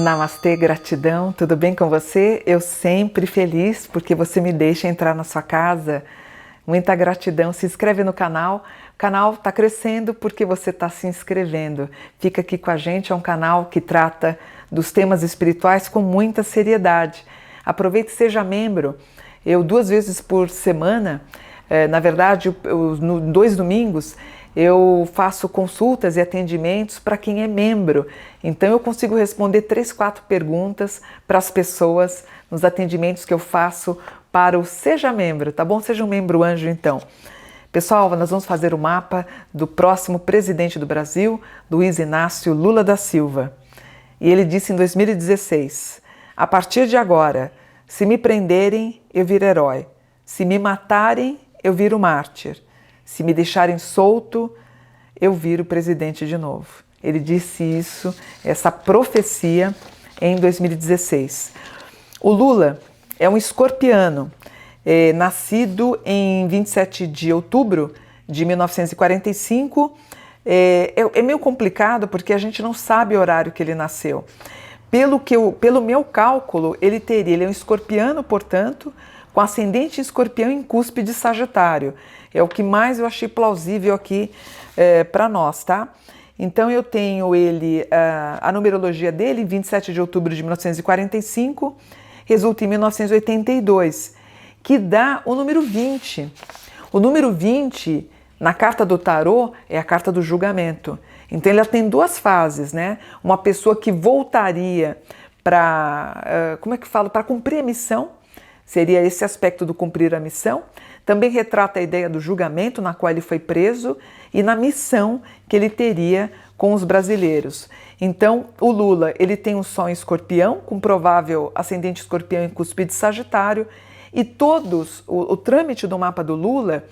Namastê, gratidão, tudo bem com você? Eu sempre feliz porque você me deixa entrar na sua casa. Muita gratidão, se inscreve no canal. O canal está crescendo porque você está se inscrevendo. Fica aqui com a gente, é um canal que trata dos temas espirituais com muita seriedade. Aproveite e seja membro. Eu 2 vezes por semana, na verdade, 2 domingos, eu faço consultas e atendimentos para quem é membro. Então eu consigo responder 3, 4 perguntas para as pessoas nos atendimentos que eu faço para o Seja Membro, tá bom? Seja um membro anjo então. Pessoal, nós vamos fazer o mapa do próximo presidente do Brasil, Luiz Inácio Lula da Silva. E ele disse em 2016, a partir de agora, se me prenderem, eu viro herói. Se me matarem, eu viro mártir. Se me deixarem solto, eu viro presidente de novo. Ele disse isso, essa profecia, em 2016. O Lula é um escorpiano, nascido em 27 de outubro de 1945. É meio complicado porque a gente não sabe o horário que ele nasceu. Pelo meu cálculo, ele é um escorpiano, portanto, com ascendente em escorpião em cúspide de Sagitário. É o que mais eu achei plausível aqui para nós, tá? Então eu tenho ele, a numerologia dele, 27 de outubro de 1945, resulta em 1982, que dá o número 20. O número 20, na carta do tarô, é a carta do julgamento. Então ele tem 2 fases, né? Uma pessoa que voltaria para, para cumprir a missão, seria esse aspecto do cumprir a missão. Também retrata a ideia do julgamento na qual ele foi preso e na missão que ele teria com os brasileiros. Então, o Lula, ele tem um Sol em Escorpião, com provável ascendente Escorpião em cúspide de Sagitário, e o trâmite do mapa do Lula,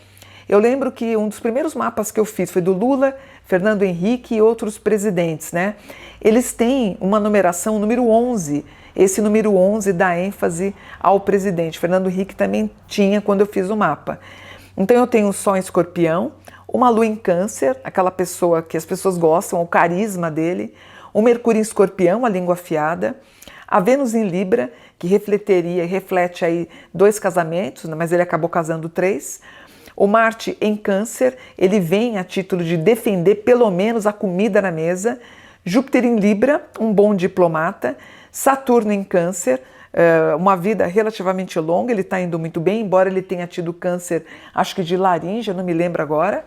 eu lembro que um dos primeiros mapas que eu fiz foi do Lula, Fernando Henrique e outros presidentes, né? Eles têm uma numeração, o número 11. Esse número 11 dá ênfase ao presidente. Fernando Henrique também tinha quando eu fiz o mapa. Então eu tenho o Sol em Escorpião, uma Lua em Câncer, aquela pessoa que as pessoas gostam, o carisma dele, o Mercúrio em Escorpião, a língua afiada, a Vênus em Libra, que reflete aí 2 casamentos, mas ele acabou casando 3. O Marte em Câncer, ele vem a título de defender pelo menos a comida na mesa. Júpiter em Libra, um bom diplomata. Saturno em Câncer, uma vida relativamente longa, ele está indo muito bem, embora ele tenha tido câncer, acho que de laringe, eu não me lembro agora.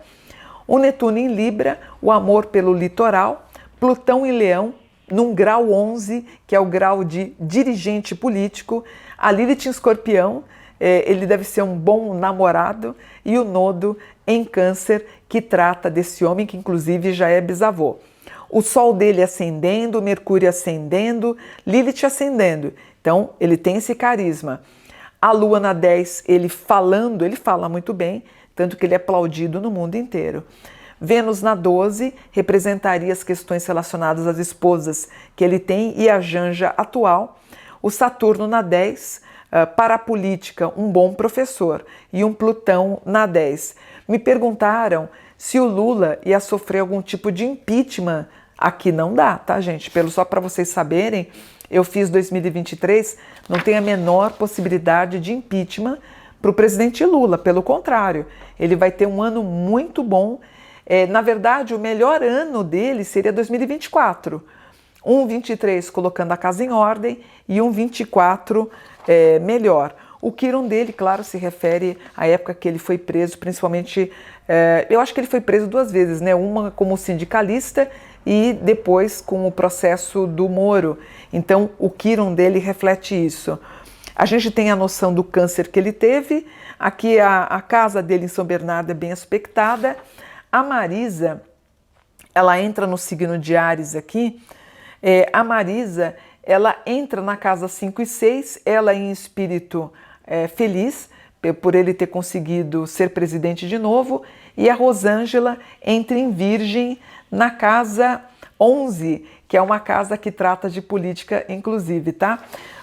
O Netuno em Libra, o amor pelo litoral. Plutão em Leão, num grau 11, que é o grau de dirigente político. A Lilith em Escorpião, ele deve ser um bom namorado. E o Nodo em Câncer, que trata desse homem, que inclusive já é bisavô. O Sol dele ascendendo, Mercúrio ascendendo, Lilith ascendendo. Então, ele tem esse carisma. A Lua na 10, ele fala muito bem, tanto que ele é aplaudido no mundo inteiro. Vênus na 12 representaria as questões relacionadas às esposas que ele tem e a janja atual. O Saturno na 10, para a política, um bom professor. E um Plutão na 10. Me perguntaram se o Lula ia sofrer algum tipo de impeachment. Aqui não dá, tá, gente? Só para vocês saberem, eu fiz 2023, não tem a menor possibilidade de impeachment para o presidente Lula. Pelo contrário, ele vai ter um ano muito bom. Na verdade, o melhor ano dele seria 2024. Um 23 colocando a casa em ordem e um 24 melhor. O Quirón dele, claro, se refere à época que ele foi preso, principalmente, eu acho que ele foi preso 2 vezes, né? Uma como sindicalista e depois com o processo do Moro. Então, o Quirón dele reflete isso. A gente tem a noção do câncer que ele teve, aqui a casa dele em São Bernardo é bem aspectada. A Marisa, ela entra no signo de Áries aqui, a Marisa, ela entra na casa 5 e 6, ela em espírito feliz por ele ter conseguido ser presidente de novo, e a Rosângela entra em Virgem na casa 11, que é uma casa que trata de política inclusive, tá?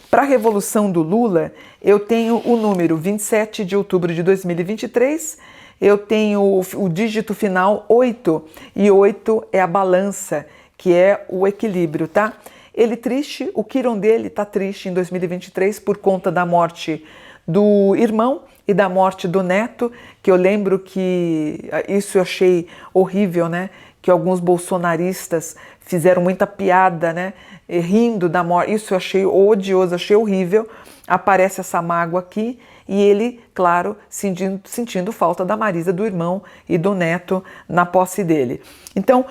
Para a Revolução do Lula, eu tenho o número 27 de outubro de 2023, eu tenho o dígito final 8, e 8 é a balança, que é o equilíbrio, tá? Ele triste, o Quirón dele está triste em 2023 por conta da morte do irmão e da morte do neto, que eu lembro que isso eu achei horrível, né? Que alguns bolsonaristas fizeram muita piada, né? Rindo da morte, isso eu achei odioso, achei horrível. Aparece essa mágoa aqui e ele, claro, sentindo falta da Marisa, do irmão e do neto na posse dele. Então,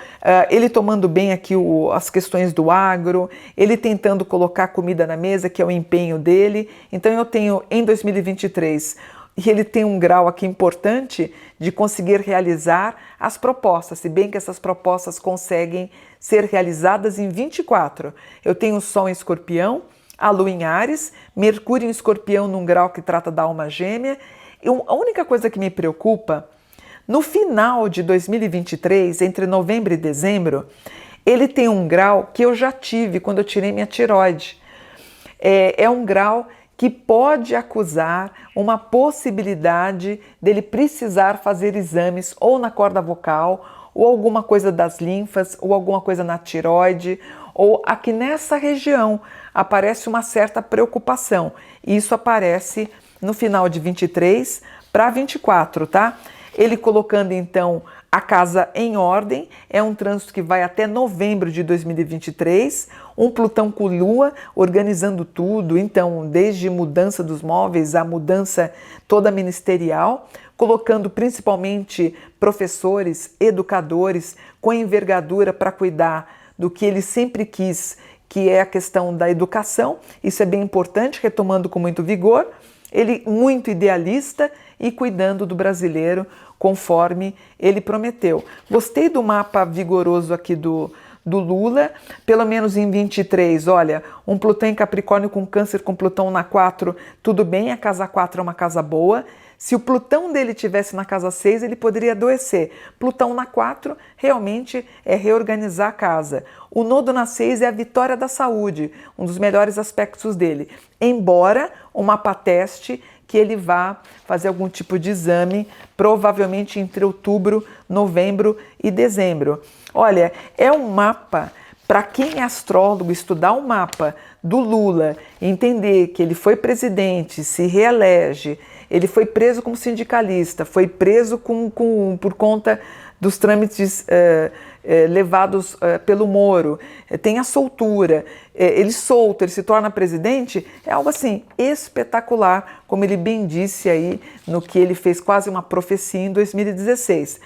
ele tomando bem aqui as questões do agro, ele tentando colocar comida na mesa, que é o empenho dele. Então, eu tenho em 2023, e ele tem um grau aqui importante de conseguir realizar as propostas, se bem que essas propostas conseguem ser realizadas em 24. Eu tenho o Sol em Escorpião, a Lua em Áries, Mercúrio em Escorpião num grau que trata da alma gêmea. A única coisa que me preocupa, no final de 2023, entre novembro e dezembro, ele tem um grau que eu já tive quando eu tirei minha tireoide. É um grau que pode acusar uma possibilidade dele precisar fazer exames ou na corda vocal, ou alguma coisa das linfas, ou alguma coisa na tireoide, ou aqui nessa região aparece uma certa preocupação. E isso aparece no final de 23 para 24, tá? Ele colocando então a casa em ordem, é um trânsito que vai até novembro de 2023, um Plutão com Lua organizando tudo, então desde mudança dos móveis, a mudança toda ministerial, colocando principalmente professores, educadores com envergadura para cuidar do que ele sempre quis, que é a questão da educação. Isso é bem importante, retomando com muito vigor. Ele muito idealista e cuidando do brasileiro conforme ele prometeu. Gostei do mapa vigoroso aqui do Lula, pelo menos em 23, olha, um Plutão em Capricórnio com Câncer, com Plutão na 4, tudo bem, a casa 4 é uma casa boa. Se o Plutão dele tivesse na casa 6, ele poderia adoecer. Plutão na 4 realmente é reorganizar a casa. O nodo na 6 é a vitória da saúde, um dos melhores aspectos dele. Embora o mapa teste que ele vá fazer algum tipo de exame, provavelmente entre outubro, novembro e dezembro. Olha, é um mapa, para quem é astrólogo, estudar o mapa do Lula, entender que ele foi presidente, se reelege, ele foi preso como sindicalista, foi preso por conta dos trâmites levados pelo Moro, tem a soltura, ele solto, ele se torna presidente, é algo assim espetacular, como ele bem disse aí no que ele fez quase uma profecia em 2016.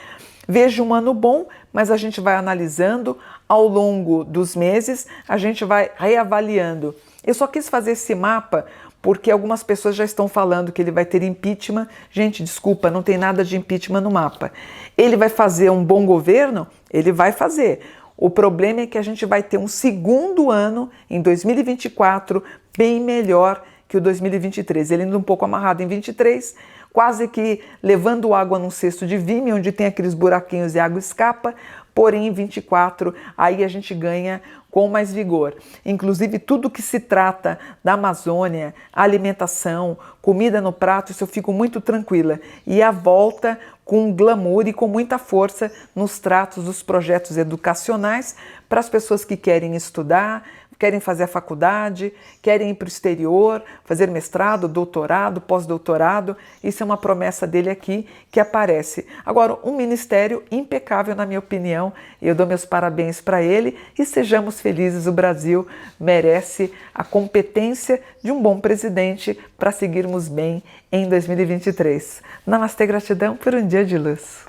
Vejo um ano bom, mas a gente vai analisando ao longo dos meses, a gente vai reavaliando. Eu só quis fazer esse mapa porque algumas pessoas já estão falando que ele vai ter impeachment. Gente, desculpa, não tem nada de impeachment no mapa. Ele vai fazer um bom governo? Ele vai fazer. O problema é que a gente vai ter um segundo ano, em 2024, bem melhor que o 2023. Ele indo um pouco amarrado em 23, quase que levando água num cesto de vime, onde tem aqueles buraquinhos e a água escapa, porém em 24, aí a gente ganha com mais vigor. Inclusive tudo que se trata da Amazônia, alimentação, comida no prato, isso eu fico muito tranquila. E a volta com glamour e com muita força nos tratos dos projetos educacionais para as pessoas que querem estudar, querem fazer a faculdade, querem ir para o exterior, fazer mestrado, doutorado, pós-doutorado. Isso é uma promessa dele aqui que aparece. Agora, um ministério impecável, na minha opinião, e eu dou meus parabéns para ele e sejamos felizes. O Brasil merece a competência de um bom presidente para seguirmos bem em 2023. Namastê, gratidão por um dia de luz.